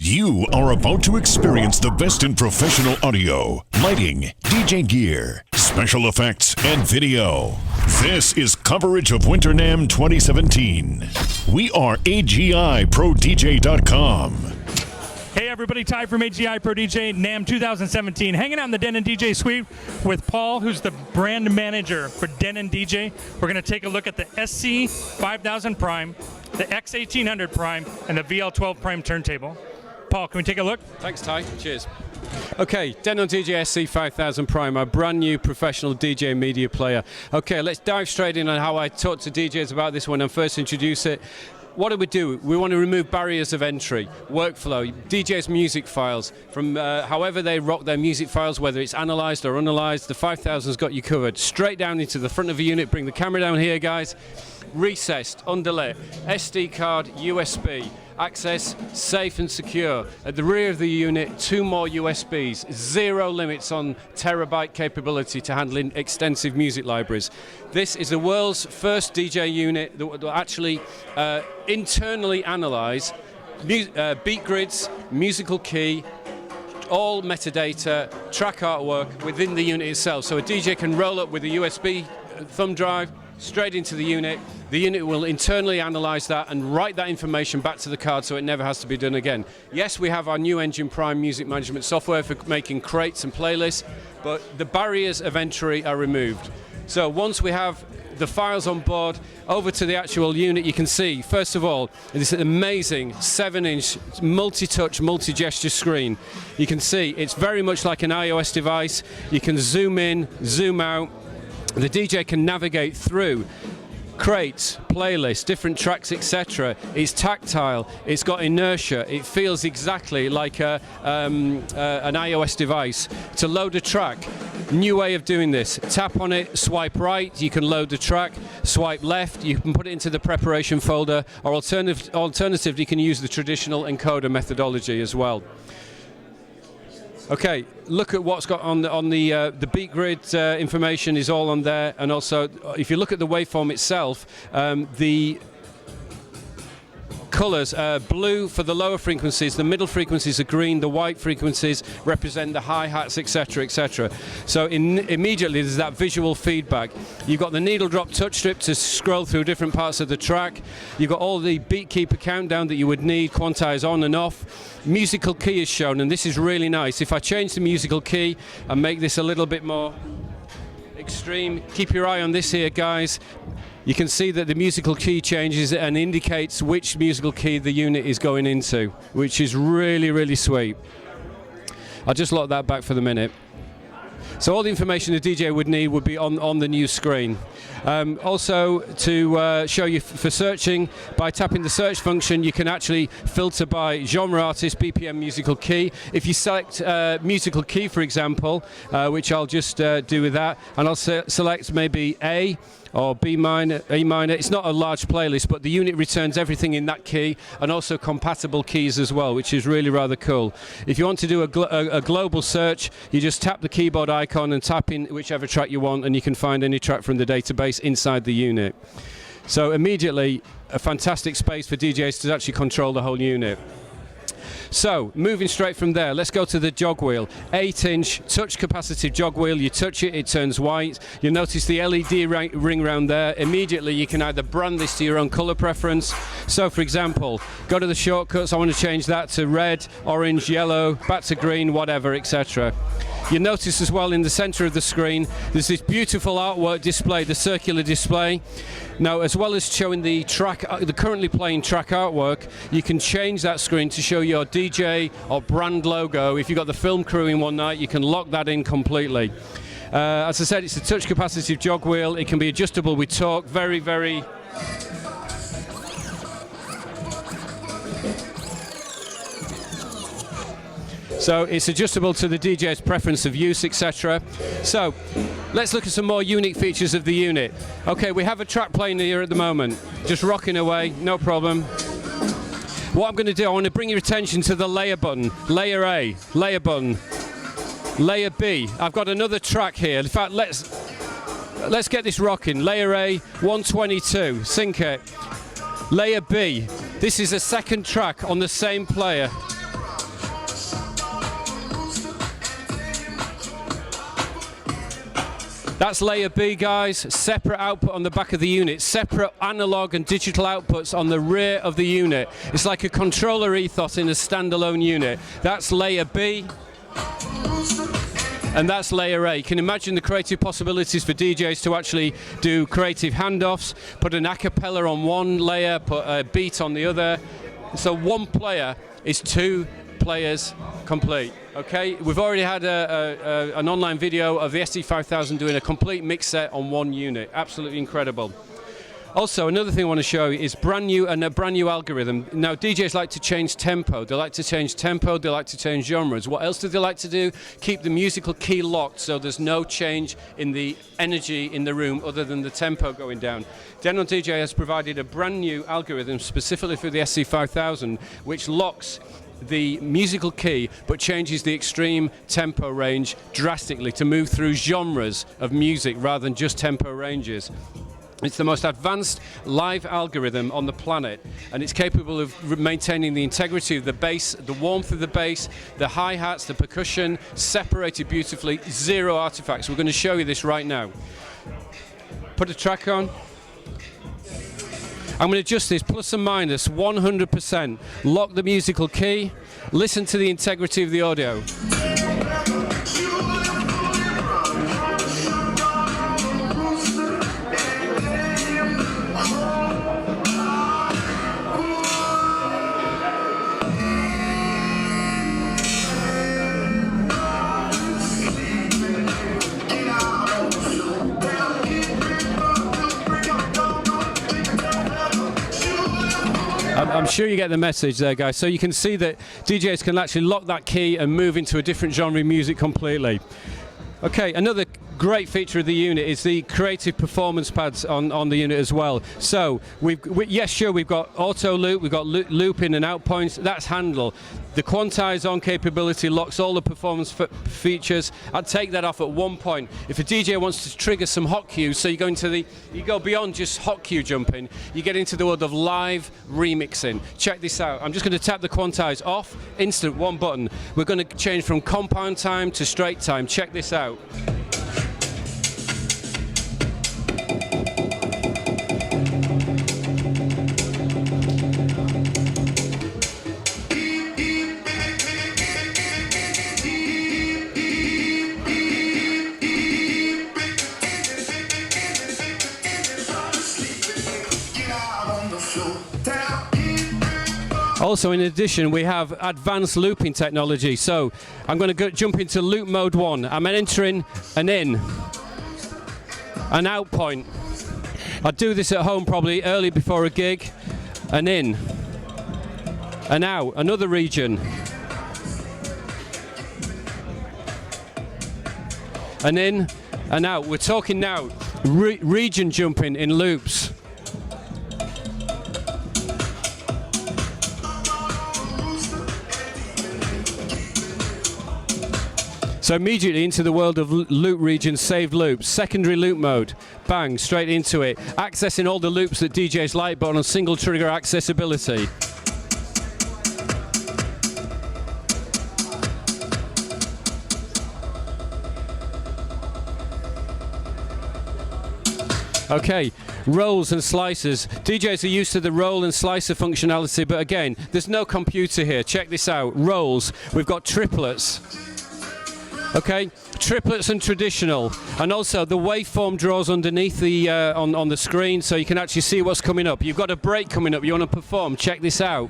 You are about to experience the best in professional audio, lighting, DJ gear, special effects, and video. This is coverage of Winter NAMM 2017. We are AGIProDJ.com. Hey everybody, Ty from AGI Pro DJ, NAMM 2017, hanging out in the Denon DJ suite with Paul, who's the brand manager for Denon DJ. We're going to take a look at the SC5000 Prime, the X1800 Prime, and the VL12 Prime turntable. Paul, can we take a look? Thanks, Ty. Cheers. Okay, Denon DJ SC5000 Prime, our brand new professional DJ media player. Okay, let's dive straight in on how I talk to DJs about this when I first introduce it. What do? We want to remove barriers of entry, workflow, DJs' music files, from however they rock their music files, whether it's analyzed or unanalyzed, the 5000's got you covered. Straight down into the front of a unit, bring the camera down here, guys. Recessed, underlit, SD card, USB. Access safe and secure. At the rear of the unit, 2 more USBs. 0 limits on terabyte capability to handling extensive music libraries. This is the world's first DJ unit that will actually internally analyze beat grids, musical key, all metadata, track artwork within the unit itself. So a DJ can roll up with a USB thumb drive straight into the unit. The unit will internally analyze that and write that information back to the card so it never has to be done again. Yes, we have our new Engine Prime music management software for making crates and playlists, but the barriers of entry are removed. So once we have the files on board, over to the actual unit, you can see, first of all, this amazing 7-inch multi-touch, multi-gesture screen. You can see it's very much like an iOS device. You can zoom in, zoom out. The DJ can navigate through crates, playlists, different tracks, etc. It's tactile, it's got inertia, it feels exactly like an iOS device. To load a track, new way of doing this. Tap on it, swipe right, you can load the track. Swipe left, you can put it into the preparation folder, or alternatively, you can use the traditional encoder methodology as well. Okay, look at what's got on the beat grid information is all on there, and also if you look at the waveform itself, the colors are blue for the lower frequencies, the middle frequencies are green, the white frequencies represent the hi-hats, etc., etc. So immediately there's that visual feedback. You've got the needle drop touch strip to scroll through different parts of the track. You've got all the beat keeper countdown that you would need, quantize on and off. Musical key is shown, and this is really nice. If I change the musical key and make this a little bit more extreme, keep your eye on this here, guys. You can see that the musical key changes and indicates which musical key the unit is going into, which is really, really sweet. I'll just lock that back for the minute. So all the information the DJ would need would be on the new screen. Also, to show you for searching, by tapping the search function, you can actually filter by genre artist, BPM musical key. If you select musical key, for example, which I'll just do with that, and I'll select maybe A, or B minor, A minor. It's not a large playlist, but the unit returns everything in that key, and also compatible keys as well, which is really rather cool. If you want to do a global search, you just tap the keyboard icon and tap in whichever track you want, and you can find any track from the database inside the unit. So immediately, a fantastic space for DJs to actually control the whole unit. So, moving straight from there, let's go to the jog wheel. 8-inch touch capacitive jog wheel. You touch it, it turns white. You'll notice the LED ring around there. Immediately, you can either brand this to your own color preference. So, for example, go to the shortcuts. I want to change that to red, orange, yellow, back to green, whatever, etc. You notice as well in the center of the screen, there's this beautiful artwork display, the circular display. Now, as well as showing the track, the currently playing track artwork, you can change that screen to show your DJ or brand logo. If you've got the film crew in one night, you can lock that in completely. As I said, it's a touch capacitive jog wheel. It can be adjustable with torque. Very, very... So it's adjustable to the DJ's preference of use, etc. So let's look at some more unique features of the unit. Okay, we have a track playing here at the moment, just rocking away, no problem. What I'm going to do, I want to bring your attention to the layer button, layer A, layer button, layer B. I've got another track here. In fact, let's get this rocking. Layer A, 122, sync it. Layer B, this is a second track on the same player. That's layer B, guys. Separate output on the back of the unit. Separate analog and digital outputs on the rear of the unit. It's like a controller ethos in a standalone unit. That's layer B. And that's layer A. You can imagine the creative possibilities for DJs to actually do creative handoffs, put an a cappella on one layer, put a beat on the other. So one player is two players complete. Okay, we've already had an online video of the SC5000 doing a complete mix set on one unit. Absolutely incredible. Also, another thing I want to show you is a brand new algorithm. Now, DJs like to change tempo. They like to change tempo. They like to change genres. What else do they like to do? Keep the musical key locked so there's no change in the energy in the room other than the tempo going down. Denon DJ has provided a brand new algorithm specifically for the SC5000, which locks the musical key but changes the extreme tempo range drastically to move through genres of music rather than just tempo ranges. It's the most advanced live algorithm on the planet, and it's capable of maintaining the integrity of the bass, the warmth of the bass, the hi-hats, the percussion, separated beautifully, zero artifacts. We're going to show you this right now. Put a track on. I'm going to adjust this plus and minus 100%. Lock the musical key. Listen to the integrity of the audio. I'm sure you get the message there, guys. So you can see that DJs can actually lock that key and move into a different genre of music completely. Okay, another great feature of the unit is the creative performance pads on the unit as well. So we've got auto loop, we've got loop in and out points. That's handle. The quantize on capability locks all the performance features. I'd take that off at one point. If a DJ wants to trigger some hot cues, so you go beyond just hot cue jumping, you get into the world of live remixing. Check this out. I'm just going to tap the quantize off, instant, one button. We're going to change from compound time to straight time. Check this out. Also, in addition, we have advanced looping technology. So I'm going to jump into loop mode 1. I'm entering an in, an out point. I'd do this at home probably early before a gig. An in, an out, another region. An in, an out. We're talking now region jumping in loops. So immediately into the world of loop regions, saved loops, secondary loop mode, bang, straight into it. Accessing all the loops that DJs like, but on a single trigger accessibility. Okay, rolls and slicers. DJs are used to the roll and slicer functionality, but again, there's no computer here. Check this out, rolls. We've got triplets. Okay, triplets and traditional, and also the waveform draws underneath the on the screen, so you can actually see what's coming up. You've got a break coming up. You want to perform? Check this out.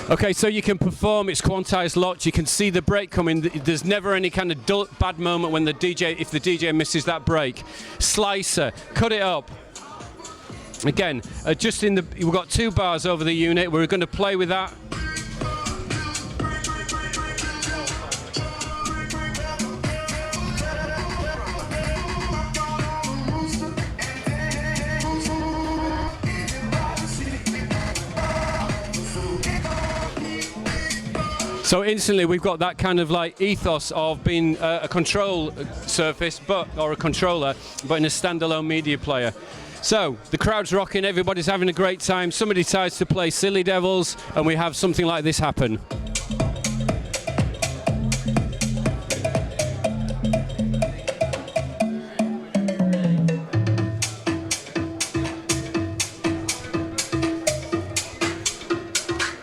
Okay, so you can perform, it's quantized locked, you can see the break coming, there's never any kind of bad moment when if the DJ misses that break. Slicer, cut it up. Again, we've got 2 bars over the unit, we're going to play with that. So instantly we've got that kind of like ethos of being a control surface, or a controller, but in a standalone media player. So the crowd's rocking, everybody's having a great time, somebody decides to play Silly Devils, and we have something like this happen.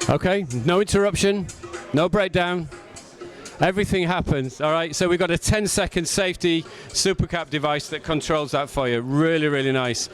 Okay, no interruption, no breakdown. Everything happens, all right? So we've got a 10-second safety supercap device that controls that for you. Really, really nice.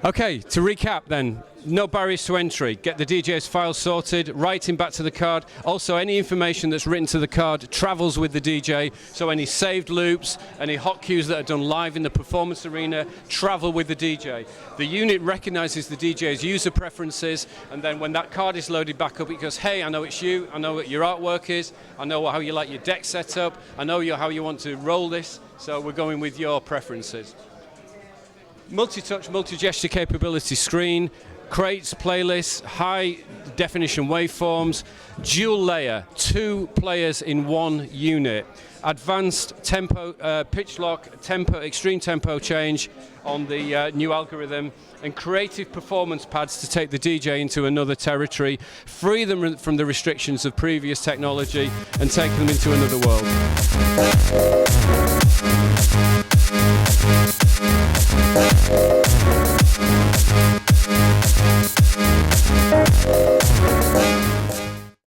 Okay, to recap then, no barriers to entry. Get the DJ's file sorted, writing back to the card. Also, any information that's written to the card travels with the DJ. So any saved loops, any hot cues that are done live in the performance arena travel with the DJ. The unit recognizes the DJ's user preferences, and then when that card is loaded back up, it goes, hey, I know it's you, I know what your artwork is, I know how you like your deck set up, I know how you want to roll this, so we're going with your preferences. Multi-touch, multi-gesture capability screen, crates, playlists, high-definition waveforms, dual layer, 2 players in 1 unit, advanced tempo, pitch lock, tempo, extreme tempo change on the new algorithm, and creative performance pads to take the DJ into another territory, free them from the restrictions of previous technology, and take them into another world.